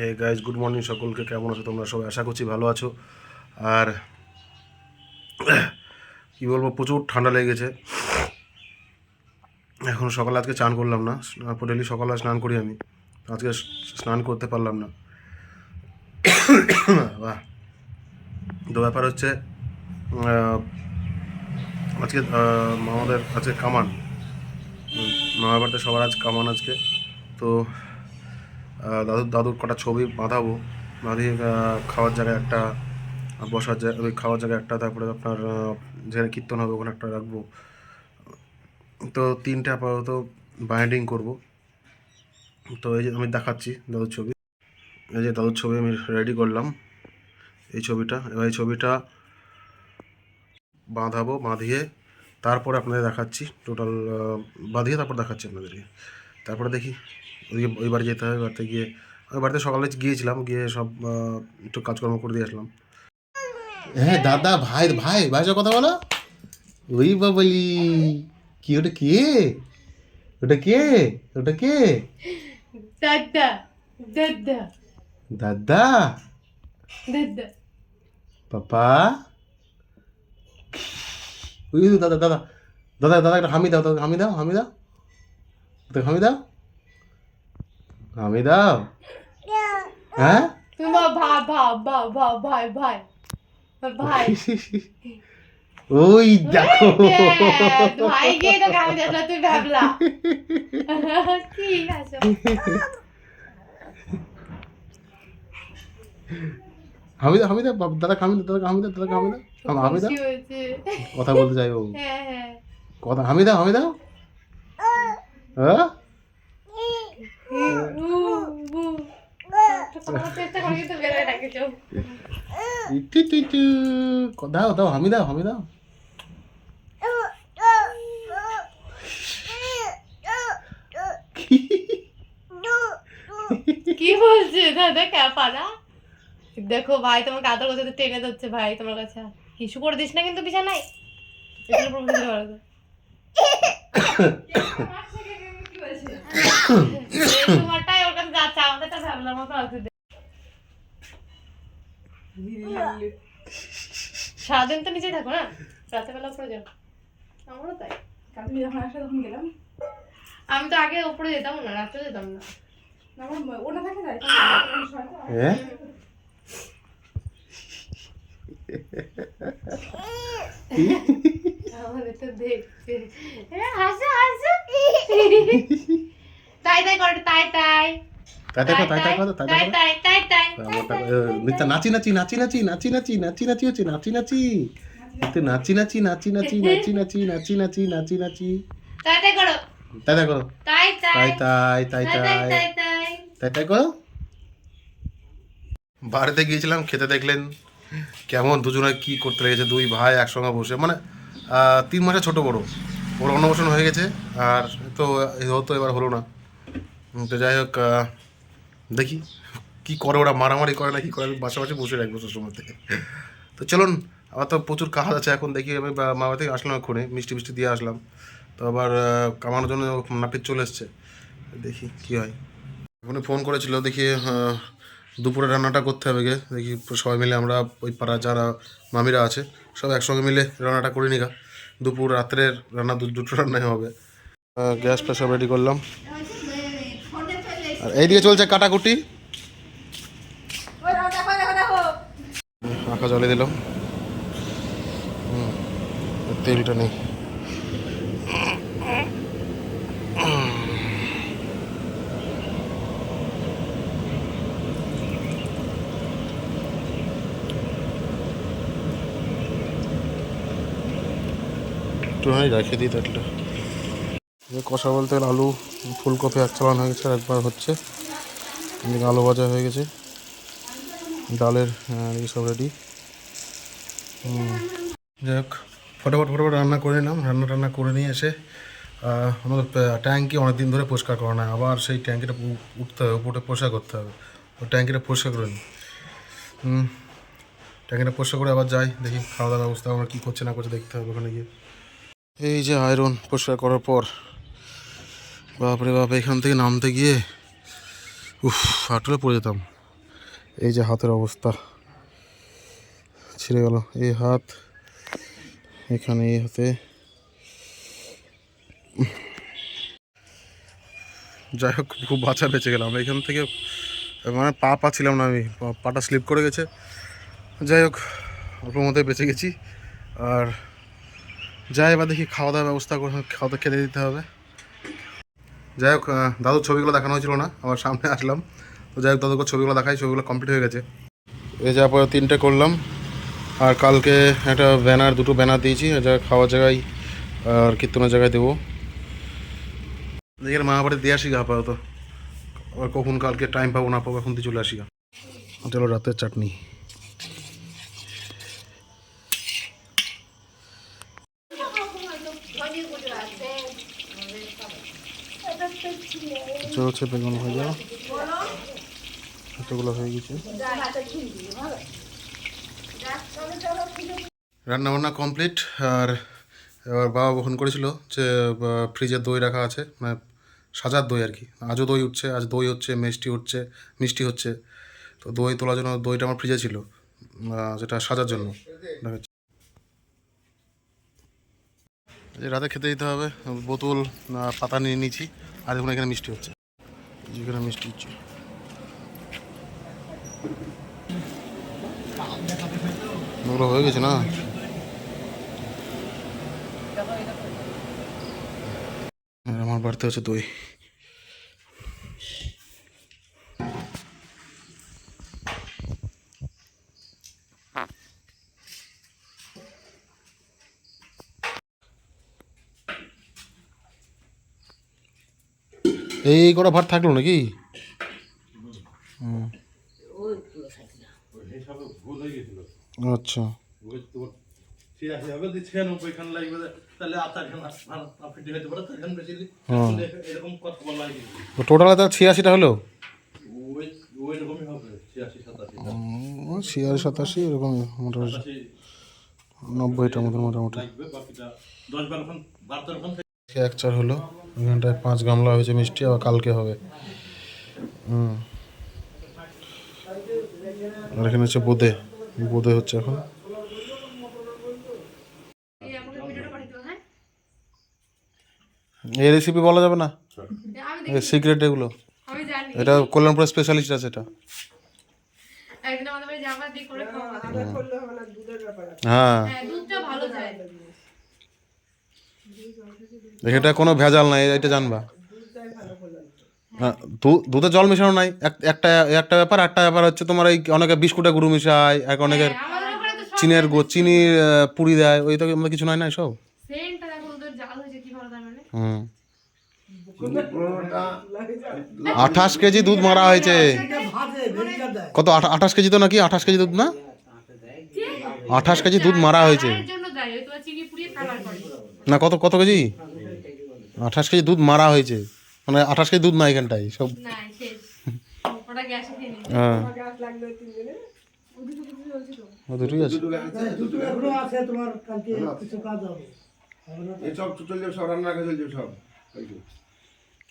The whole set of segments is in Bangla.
হে গাইজ, গুড মর্নিং সকলকে। কেমন আছো তোমরা সবাই? আশা করছি ভালো আছো। আর কী বলবো, প্রচুর ঠান্ডা লেগেছে। এখন সকালে আজকে চান করলাম না, ডেলি সকালে স্নান করি আমি, আজকে স্নান করতে পারলাম না। বাহ। তো ব্যাপার হচ্ছে আজকে আমাদের আজকে কামান, মামার বাড়িতে সবার আজ কামান আজকে। তো দাদুর কটা ছবি বাঁধাবো, বাঁধিয়ে খাওয়ার জায়গায় একটা, বসার জায়গা, ওই খাওয়ার জায়গায় একটা, তারপরে আপনার যেখানে কীর্তন হবে ওখানে একটা রাখবো। তো তিনটে আপাতত বাইন্ডিং করব। তো এই যে আমি দেখাচ্ছি দাদুর ছবি, এই যে দাদুর ছবি আমি রেডি করলাম, এই ছবিটা। এবার এই ছবিটা বাঁধাবো, বাঁধিয়ে তারপরে আপনাদের দেখাচ্ছি টোটাল, বাঁধিয়ে তারপর দেখাচ্ছি আপনাদেরকে। তারপরে দেখি ওইদিকে ওই বাড়ি যেতে হবে, বাড়িতে গিয়ে, ওই বাড়িতে সকালে গিয়েছিলাম, গিয়ে সব একটু কাজকর্ম করে দিয়ে আসলাম। হ্যাঁ দাদা, ভাই ভাই ভাইসা কথা বলো। ওই বাবলি, কি ওটা কে? ওটা কে? ওটা কে? দাদা দাদা দাদা, দাদা পাপা। ওই দাদা দাদা দাদা দাদা, একটা হামি দাও, দাদা হামি দাও, হামি দাও, দাদা হামি দাও, হামি দাও। হ্যাঁ তোমার ভাই ভাই ভাই ওই দেখো, ভাই গিয়ে তো গান দেখলা, তুই ভাবলা ঠিক আছে। হামি দাও, হামি দাও, দাদা হামি দাও, দাদা হামি দাও, দাদা হামি দাও, হামি দাও। খুশি হয়েছে। কথা বলতে চাই ও, হ্যাঁ হ্যাঁ কথা, হামি দাও, হামি দাও। হ্যাঁ দাও দাও, হামি দাও, হামি দাও। কি বলছে দাদা? ক্যাপারা দেখো ভাই, তোমাকে আদর করতে টেনে ধরছে ভাই তোমার কাছে। হিসু করে দিস না কিন্তু বিছানায়। তোমারটাই ওর কাছে যাচ্ছে, আমাদেরটা ভাবলার মতো আছে। সারাদিন তো নিচেই থাকো না, রাতের বেলা উপরে যাও। আমারও তাই, কালকে যখন আসা তখন গেলাম। আমি তো আগে উপরে যেতাম না, রাত্রে যেতাম না। আমার ওটা থাকে যায়। হ্যাঁ আমাদের তো দেখছে, হাসো হাসো, তাই তাই করে, তাই তাই তাই তাই তাই তাই কথা, তাই তাই তাই তাই তাই তাই। মিথ্যা, নাচি নাচি নাচি নাচি নাচি নাচি নাচি নাচি হচ্ছে, নাচি নাচি, তুই নাচি নাচি নাচি নাচি নাচি নাচি নাচি নাচি নাচি নাচি, তাই তাই করো, তাই তাই করো, তাই তাই তাই তাই তাই তাই তাই তাই তাই। তাই তাই করো। বাড়িতে গিয়েছিলাম, খেতে দেখলেন কেমন দুজনে কি করতে লেগেছে, দুই ভাই একসঙ্গে বসে, মানে 3 মাসে ছোট বড়, ওর অন্নপ্রাশন হয়ে গেছে, আর তো হতো, এবার হলো না। তো যাই হোক, দেখি কি করে ওরা, মারামারি করে না কি করে, আমি পাশাপাশি বসে রাখবো সময় থেকে। তো চলুন, আমার তো প্রচুর কাজ আছে এখন। দেখি আমি মামা থেকে আসলাম এক্ষুনি, মিষ্টি মিষ্টি দিয়ে আসলাম, তো আবার কামানোর জন্য নাপিত চলে এসছে, দেখি কি হয়। এখনই ফোন করেছিল, দেখি দুপুরে রান্নাটা করতে হবে গে, দেখি সবাই মিলে আমরা ওই পাড়া যারা মামিরা আছে সব একসঙ্গে মিলে রান্নাটা করে নিগা। দুপুর রাত্রের রান্না দুটো রান্নাই হবে। গ্যাসটা সব রেডি করলাম, আর এইদিকে চলছে কাটাকুটি। আঁকা জলে দিলাম, তেলটা নেই। একটুখানি রেখে দিই তেলটা। কষা বলতে গেলে আলু ফুলকপি এক চালান হয়ে গেছে, আর একবার হচ্ছে, এদিকে আলু ভাজা হয়ে গেছে, ডালের সব রেডি। যাই হোক, ফটাফট ফটাফট রান্না করে নিলাম। রান্না করে নিয়ে এসে আমাদের ট্যাঙ্কি অনেক দিন ধরে পরিষ্কার করা নয়, আবার সেই ট্যাঙ্কিটা উঠতে হবে, উপরে পরিষ্কার করতে হবে। তো ট্যাঙ্কিটা পরিষ্কার করে নিই, ট্যাঙ্কিটা পরিষ্কার করে আবার যাই, দেখি খাওয়া দাওয়ার ব্যবস্থা আমরা কী করছে না করছে দেখতে হবে ওখানে গিয়ে। এই যে আয়রন পরিষ্কার করার পর, বাপরে বাপ, এখান থেকে নামতে গিয়ে হাঁটুলে পড়ে যেতাম। এই যে হাতের অবস্থা, ছিঁড়ে গেল এই হাত, এখানে এই হাতে। যাই হোক খুব বাঁচা বেঁচে গেলাম এখান থেকে, মানে পা ছিলাম না আমি, পাটা স্লিপ করে গেছে। যাই হোক অল্প মধ্যে বেঁচে গেছি। আর যাই এবার দেখি খাওয়া দাওয়ার ব্যবস্থা করে, খাওয়া দাওয়া খেতে দিতে হবে। যাই হোক দাদুর ছবিগুলো দেখানো হয়েছিল না, আমার সামনে আসলাম। তো যাই হোক দাদুকে ছবিগুলো দেখাই, ছবিগুলো কমপ্লিট হয়ে গেছে। এই যা পরে 3টে করলাম। আর কালকে একটা ব্যানার, 2টো ব্যানার দিয়েছি, যা খাওয়ার জায়গায় আর কীর্তনের জায়গায় দেবো। দেখি মামা বাড়ি দিয়ে আসি গা আপাতত, আর কখন কালকে টাইম পাবো না পাবো, এখন দিয়ে চলে আসি গা। চলো রাতের চাটনি। হচ্ছে বেগুন ভাজা, এতগুলো হয়ে গেছে। রান্নাবান্না কমপ্লিট। আর এবার বাবা বহন করেছিল যে ফ্রিজে দই রাখা আছে, মানে সাজার দই আর কি। আজও দই উঠছে, আজ দই হচ্ছে, মিষ্টি হচ্ছে। তো দই তোলার জন্য দইটা আমার ফ্রিজে ছিল, যেটা সাজার জন্য দেখাচ্ছি। রাতে খেতে দিতে হবে, বোতল পাতা নিয়ে নিয়েছি। আর দেখুন এখানে মিষ্টি হচ্ছে, যেখানে মিষ্টি হচ্ছে। ওগুলো হয়ে গেছে না? আমার বাড়িতে হচ্ছে দই। এই কটা ভাত থাকলো নাকি? আচ্ছা টোটালে তার 86টা হলো, 86-87 এরকম মোটামুটি 90টার মতন মোটামুটি। 1 হলো, এখানটায় 5 গামলা হয়েছে মিষ্টি, আবার কালকে হবে। আর এখানে হচ্ছে বোঁদে হচ্ছে এখন। এই রেসিপি বলা যাবে না, সিক্রেট এগুলো। এটা কল্যাণপুর স্পেশালিস্ট আছে এটা। হ্যাঁ এটা কোনো ভেজাল নাই, এটা জানবা। দুধে জল মেশানো নাই, একটা ব্যাপার। একটা ব্যাপার হচ্ছে তোমার এই অনেকে বিস্কুটে গুঁড়ো মিশায়, অনেকের চিনির পুরি দেয়, ওই তো কিছু নাই না সব। হুম 28 কেজি দুধ মারা হয়েছে। কত 28 কেজি তো নাকি? 28 কেজি দুধ না, 28 কেজি দুধ মারা হয়েছে না। কত কেজি? 28 কেজি দুধ মারা হয়েছে, মানে 28 কেজি দুধ না এখানটায় সব। হ্যাঁ দুটোই আছে।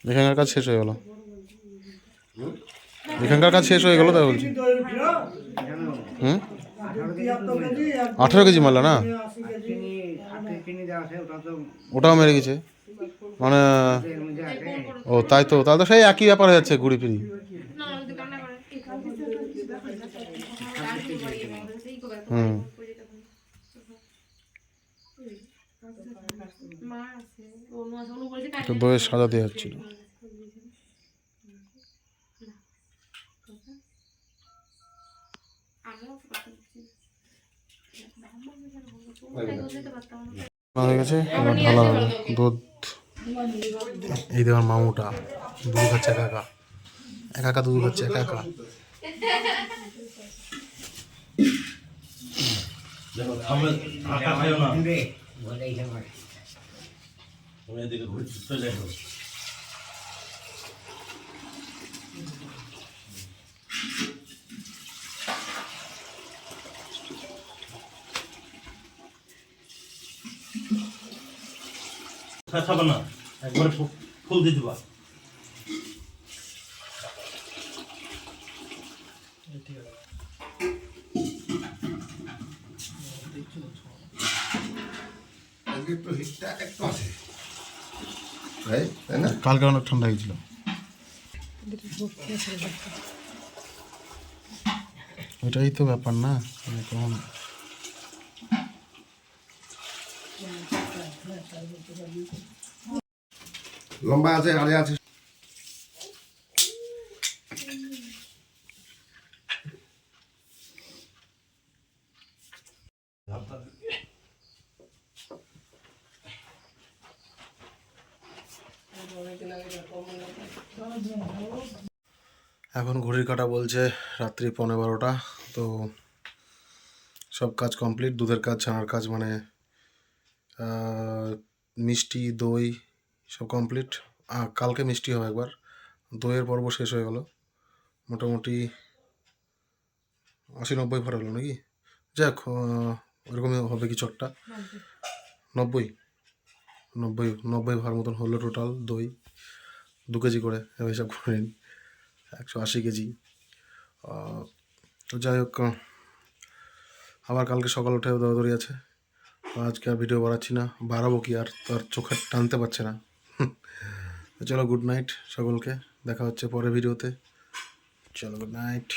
এখানকার কাজ শেষ হয়ে গেল, এখানকার কাজ শেষ হয়ে গেল তাই বলছি। 18 কেজি মারলা না? ওটাও মেরে গেছে মানে। ও তাই তো, তাহলে তো সেই একই ব্যাপার হয়ে যাচ্ছে ঘুরি ফিরি। দইয়ের সাজা দেওয়া হচ্ছিল। হয়ে গেছে, এবার ঢালা হবে দুধ। এই দেখুন মামুটা দুধ খাচ্ছে একা একা দুধ খাচ্ছে একা। না একবারে ফুল দিয়ে দিবা। ঠিক আছে। কালকে একটু হিটটা একটু আছে তাই না? কালকে অনেক ঠান্ডা হয়েছিল। ওইটাই তো ব্যাপার না, এখন লম্বা আছে, আড়ে আছে। এখন ঘড়ির কাঁটা বলছে রাত্রি 11:15। তো সব কাজ কমপ্লিট, দুধের কাজ, ছানার কাজ, মানে মিষ্টি দই সব কমপ্লিট। কালকে মিষ্টি হবে একবার, দইয়ের পর্ব শেষ হয়ে গেল। মোটামুটি 80-90 ভার হলো নাকি, যাক ওরকমই হবে কিছু একটা। 90 ভার মতন হলো টোটাল দই, 2 কেজি করে হিসাব করে নিন, 180 কেজি। তো যাই হোক, আবার কালকে সকাল উঠে দৌড়াদৌড়ি আছে। আজকে আর ভিডিও বাড়াচ্ছি না, বাড়াবো কি আর, তো আর চোখে টানতে পারছে না। তো চলো, গুড নাইট সকলকে, দেখা হচ্ছে পরের ভিডিওতে। চলো, গুড নাইট।